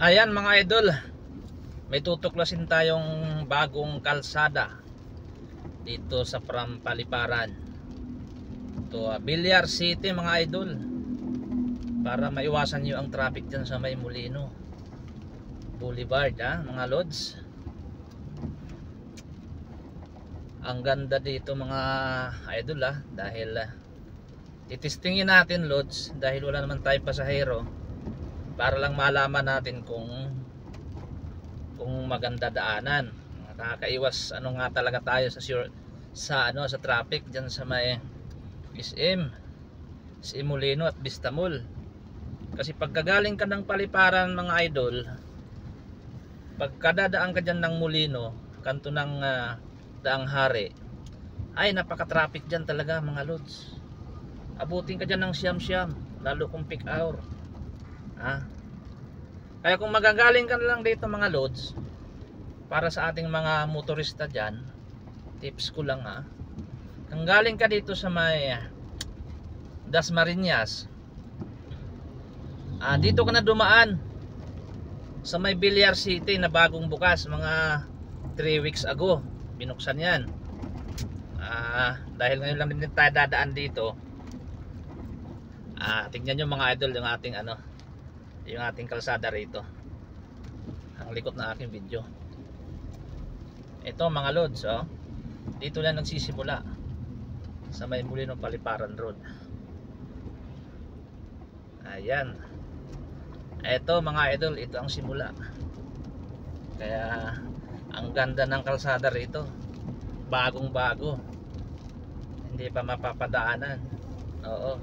Ayan mga idol, may tutuklasin tayong bagong kalsada dito sa Paliparan to Villar City mga idol, para maiwasan nyo ang traffic dyan sa may Molino Boulevard mga lods. Ang ganda dito mga idol dahil itestingin natin lods, dahil wala naman tayong pasahero, para lang malaman natin kung maganda daanan. Nakakaiwas nga talaga tayo sa traffic diyan sa may SM Molino at Vista Mall. Kasi pagkagaling ka ng Paliparan mga idol, pagkadadaan ka diyan ng Molino, kanto ng Daang Hari, ay napaka-traffic diyan talaga mga lods. Abutin ka diyan ng siyam-siyam, lalo kung peak hour. Kaya kung magagaling ka na lang dito mga lods, para sa ating mga motorista dyan, tips ko lang kung galing ka dito sa may Dasmariñas, dito ka na dumaan sa may Villar City na bagong bukas, mga 3 weeks ago binuksan yan. Dahil ngayon lang din tayo dadaan dito, tingnan nyo mga idol yung ating yung ating kalsada rito, ang likod na aking video. Ito mga lods, dito lang nagsisimula sa may Molino Paliparan Road. Ayan, ito mga idol, ito ang simula. Kaya ang ganda ng kalsada rito, bagong bago, hindi pa mapapadaanan. Oo,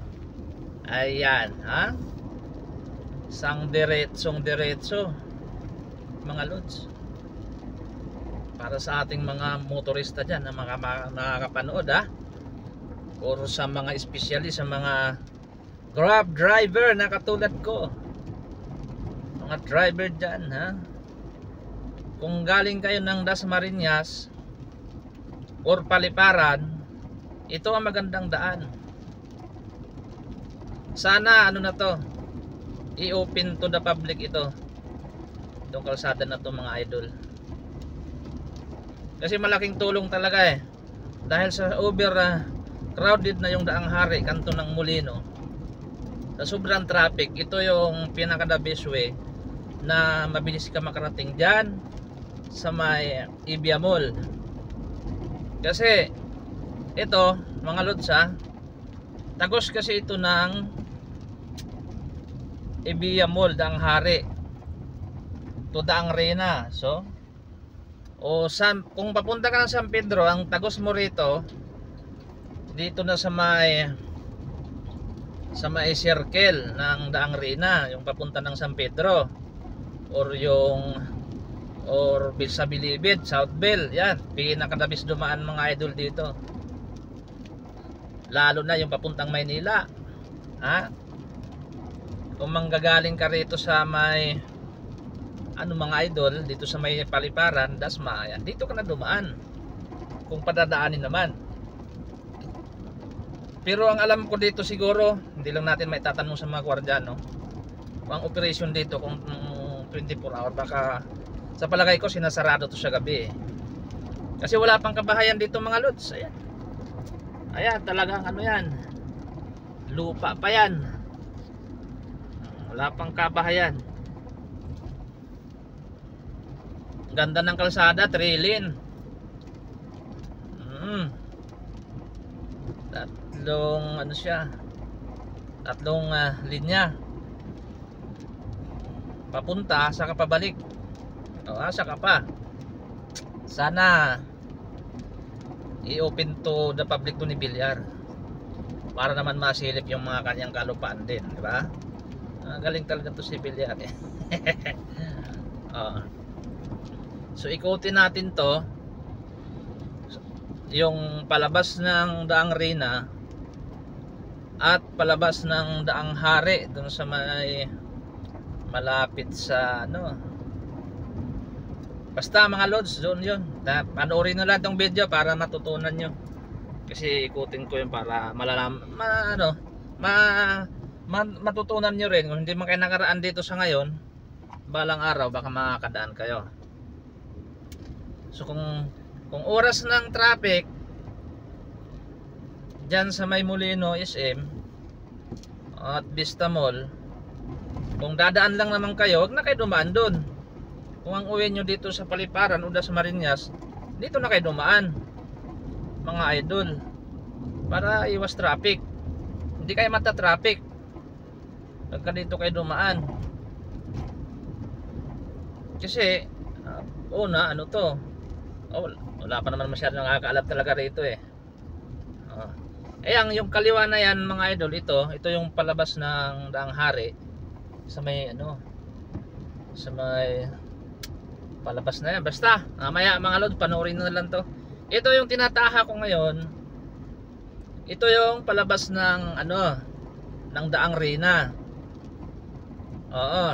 ayan sang diretsong diretso mga lods, para sa ating mga motorista dyan na makakapanood or sa mga espesyalist, sa mga Grab driver na katulad ko, mga driver dyan kung galing kayo ng Dasmariñas or Paliparan, ito ang magandang daan. Sana na to, i-open to the public itong kalsada na to mga idol. Kasi malaking tulong talaga dahil sa crowded na yung Daang Hari, kanto ng Molino. Sa sobrang traffic, ito yung pinaka the best way na mabilis ka makarating dyan sa may Ibia Mall. Kasi ito mga lods, tagos kasi ito ng Ibia Mall, Daang Hari to Daang Reyna. So kung papunta ka ng San Pedro, ang tagos mo rito dito na sa may circle ng Daang Reyna, yung papunta ng San Pedro, or sa Bilibid, South Bell. Yan, pinakadabis dumaan mga idol dito, lalo na yung papuntang Maynila. Kung manggagaling ka rito sa may mga idol, dito sa may Paliparan, Dasma, yan, dito ka na dumaan kung padadaanin naman. Pero ang alam ko dito, siguro hindi lang natin may tatanong sa mga gwardiyan kung ang operation dito kung 24 hour, baka sa palagay ko sinasarado to sa gabi kasi wala pang kabahayan dito mga lods. Ayan talagang yan, lupa pa yan, wala pang kabahayan. Ganda ng kalsada, 3 lane, tatlong linya papunta sa kapabalik. Saka pa, sana i-open to the public to ni Villar, para naman masilip yung mga kanyang kalupaan din, di ba? Galing talaga to si Villar So ikutin natin to, yung palabas ng Daang Reyna at palabas ng Daang Hari, dun sa may malapit sa basta mga lods, doon yun. Panoorin nyo lang itong video para matutunan nyo, kasi ikutin ko yun para matutunan nyo rin. Kung hindi man kayo nakaraan dito sa ngayon, balang araw baka makakadaan kayo. So kung oras ng traffic dyan sa May Molino SM at Vista Mall, kung dadaan lang naman kayo, huwag na kayo dumaan doon. Kung ang uwi nyo dito sa Paliparan o sa Marinas, dito na kayo dumaan, mga idol, para iwas traffic. Hindi kayo mata-traffic pagka dito kayo dumaan. Kasi una, ano to, wala pa naman masyadong nakakaalam talaga rito eh. Ayan, yung kaliwa na yan mga idol, ito yung palabas ng Daang Hari sa may sa may palabas na yan. Basta mamaya mga lod, panoorin na lang to. Ito yung tinataha ko ngayon. Ito yung palabas ng ng Daang Reyna. Oo,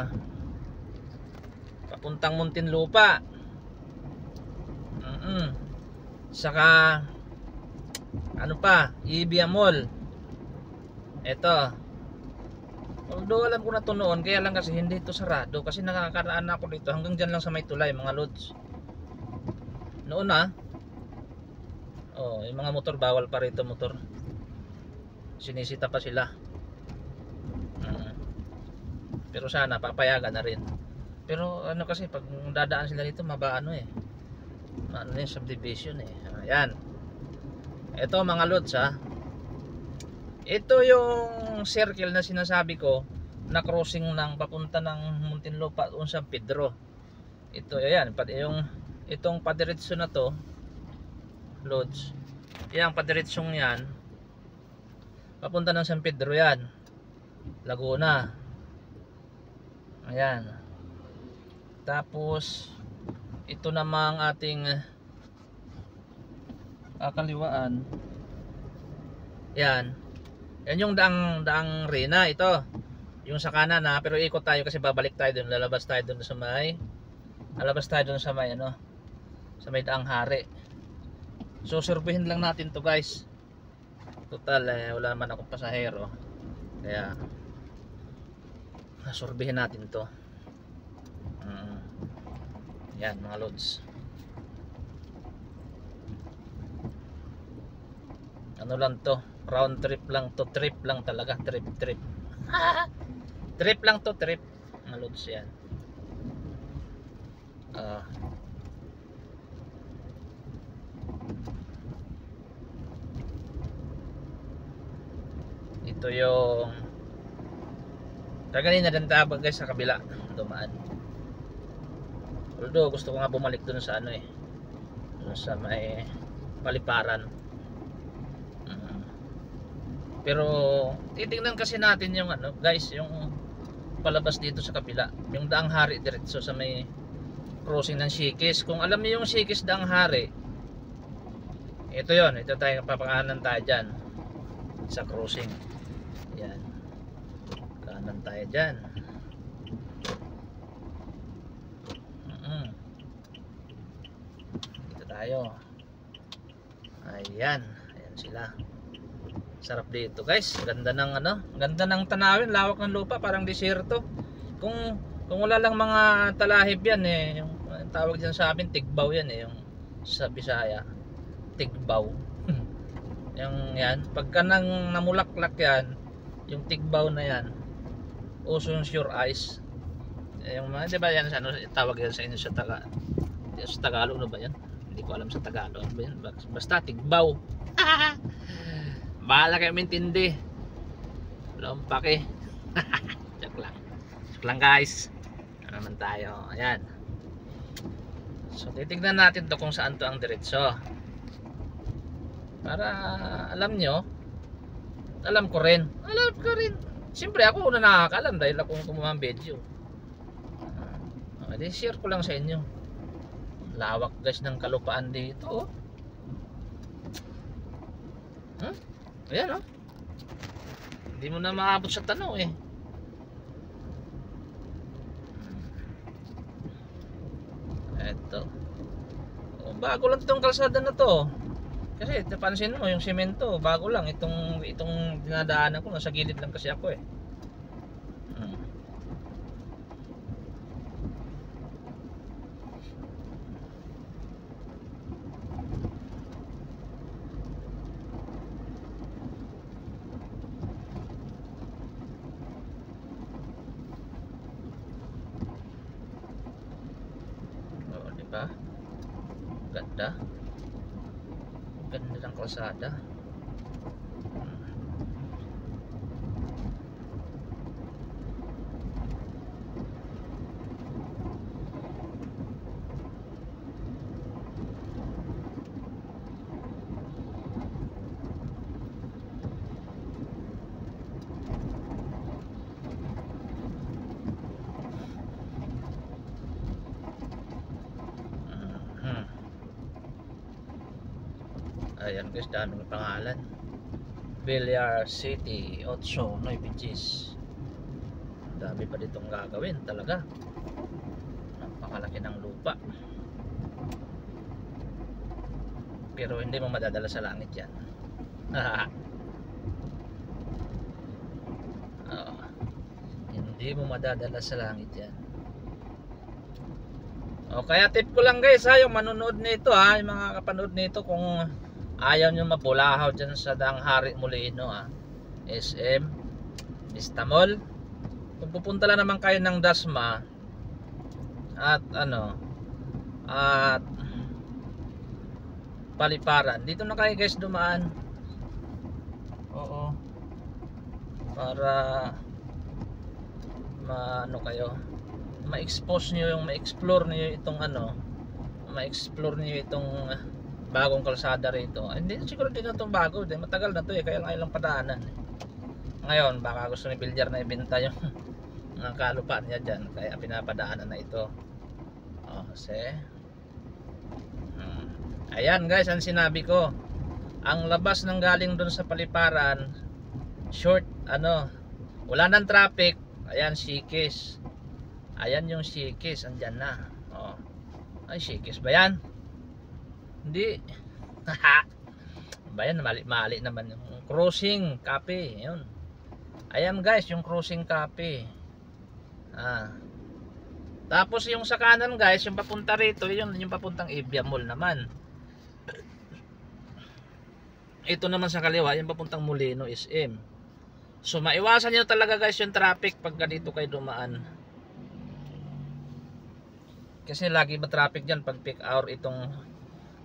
papuntang Muntinlupa. Saka Ibia Mall. Ito, although alam ko na to noon, kaya lang kasi hindi ito sarado, kasi nakakaraan ako dito hanggang dyan lang sa may tulay mga lods. Noon yung mga motor, bawal pa rito motor, sinisita pa sila. Pero sana papayagan na rin. Pero kasi pag dadaan sila dito mabaano yung subdivision Ayan, ito mga lods ito yung circle na sinasabi ko na crossing ng papunta ng Muntinlupa o San Pedro. Ito, ayan, itong padiretso na to lods, yan padiretsong yan papunta ng San Pedro, yan Laguna. Ayan, tapos ito namang ating kaliwaan, yan yung Daang Reyna. Ito yung sa kanan pero ikot tayo kasi babalik tayo dun, lalabas tayo dun sa may sa may Daang Hari. So survehin lang natin to guys, total wala man akong pasahero, kaya survehin natin to. Yan mga lods, lang to, round trip lang to, trip lang talaga, trip trip lang to, trip mga lods. Yan ito yung kanina din tayo guys sa kabila dumaan, although gusto ko nga bumalik dun sa dun sa may Paliparan. Pero titingnan kasi natin yung guys, yung palabas dito sa kabila, yung Daang Hari diretso sa may crossing ng Sikis. Kung alam niyo yung Sikis Daang Hari, ito tayo, papakanan tayo dyan sa crossing. Yan, kanan tayo dyan. Dito tayo. Ayan sila. Sarap dito guys, ganda ng ganda ng tanawin, lawak ng lupa, parang desierto. Kung wala lang mga talahib yan yung tawag diyan sa amin tigbaw yan yung sa Bisaya tigbaw. Yung yan, pagka nang namulaklak yan, yung tigbaw na yan, ocean sure ice. Yung mga, di ba yan sa tawag yan sa inyo sa Tagalog ba yan? Hindi ko alam sa Tagalog ba yan, basta tigbaw. Bahala kayo mintindi, lompake. Joke lang guys, naman tayo. Ayan, so titignan natin to kung saan to ang diretso, para alam nyo, alam ko rin. Siyempre ako na nakakalam dahil ako kumuha ng video. Share ko lang sa inyo, lawak guys ng kalupaan dito. Ayan hindi mo na maabot sa Tanaw eto, bago lang itong kalsada na to, kasi napansin mo yung semento bago lang, itong dinadaanan ko, nasa gilid lang kasi ako Diba? Ganda. Ganda ng kalsada. Ayan guys, daming pangalan. Villar City, 8, 9 Gs. Dami pa ditong gagawin talaga. Napakalaki ng lupa. Pero hindi mo madadala sa langit yan. Hindi mo madadala sa langit yan. O kaya tip ko lang guys ha, yung manonood nito ha, yung mga kapanood nito, kung ayaw nyo mapulahaw dyan sa Danghari Molino ha, SM Vista Mall, kung pupunta lang naman kayo ng Dasma at at Paliparan, dito na kayo guys dumaan. Oo, para kayo ma-expose nyo yung ma-explore nyo itong ma-explore nyo itong bagong kalsada rito. Hindi siguro din na itong bago, matagal na to kaya lang ilang padaanan. Ngayon baka gusto ni Villar na ibenta yung mga kalupaan niya dyan, kaya pinapadaanan na ito. Ayan guys, ang sinabi ko, ang labas ng galing doon sa Paliparan, short wala nang traffic. Ayan, Sikis. Ayan yung Sikis, andyan na. Ay, Sikis ba yan? Hindi. Bayan, mali naman yung crossing Cafe. Yun. Ayan guys, yung crossing Cafe. Tapos yung sa kanan guys, yung papunta rito, yun yung papuntang Ibia Mall naman. Ito naman sa kaliwa, yung papuntang Molino SM. So maiwasan nyo talaga guys yung traffic pagka dito kayo dumaan. Kasi lagi ba traffic dyan pag peak hour itong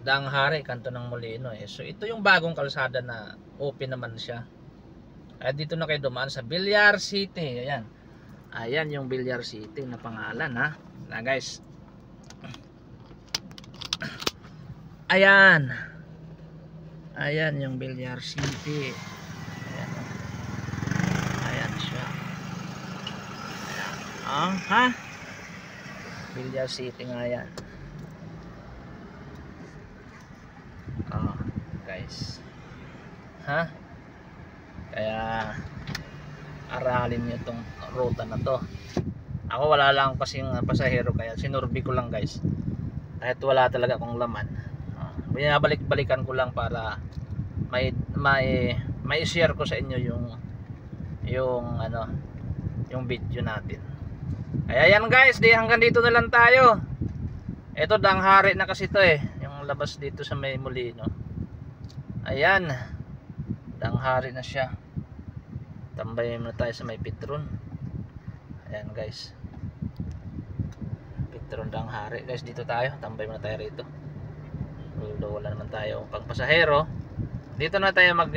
Danghari, kanto ng Molino So ito yung bagong kalsada na open naman siya. Kaya dito na kayo dumaan sa Villar City. Ayan. Ayan yung Villar City na pangalan ha. Na guys. Ayan. Ayan yung Villar City. Ayan. Ayan siya. Ayan. Ha? Villar City nga yan. Guys. Ha? Kaya aralin nyo itong ruta na to. Ako wala lang kasing pasahero, kaya sinurbi ko lang guys. Kahit wala talaga akong laman. Binabalik-balikan ko lang para may share ko sa inyo yung video natin. Kaya yan guys, hanggang dito na lang tayo. Ito Danghari na kasi to yung labas dito sa may Molino. Ayan, Danghari na siya. Tambay muna tayo sa may Petron. Ayan guys, Petron Danghari guys, dito tayo, tambay muna tayo rito. Wala naman tayo pang pasahero. Dito na tayo mag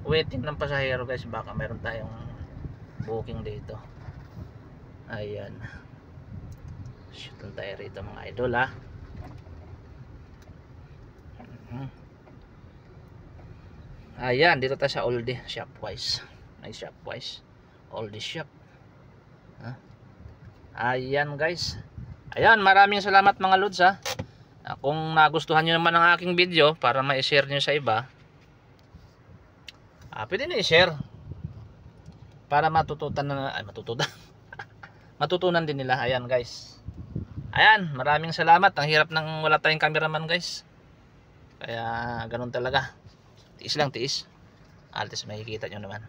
waiting ng pasahero guys, baka meron tayong booking dito. Ayan, shoot lang tayo rito mga idol ha. Ayan, dito tayo sa Oldie Shopwise. Ay, Shopwise, Oldie Shop. Ayan guys. Ayan, maraming salamat mga lods ha. Kung nagustuhan nyo naman ang aking video para ma-share nyo sa iba, pwede na i-share para matutunan matutunan din nila. Ayan guys. Ayan, maraming salamat. Ang hirap nang wala tayong cameraman guys. Kaya ganun talaga. Tiis lang, tiis. Altis makikita nyo naman.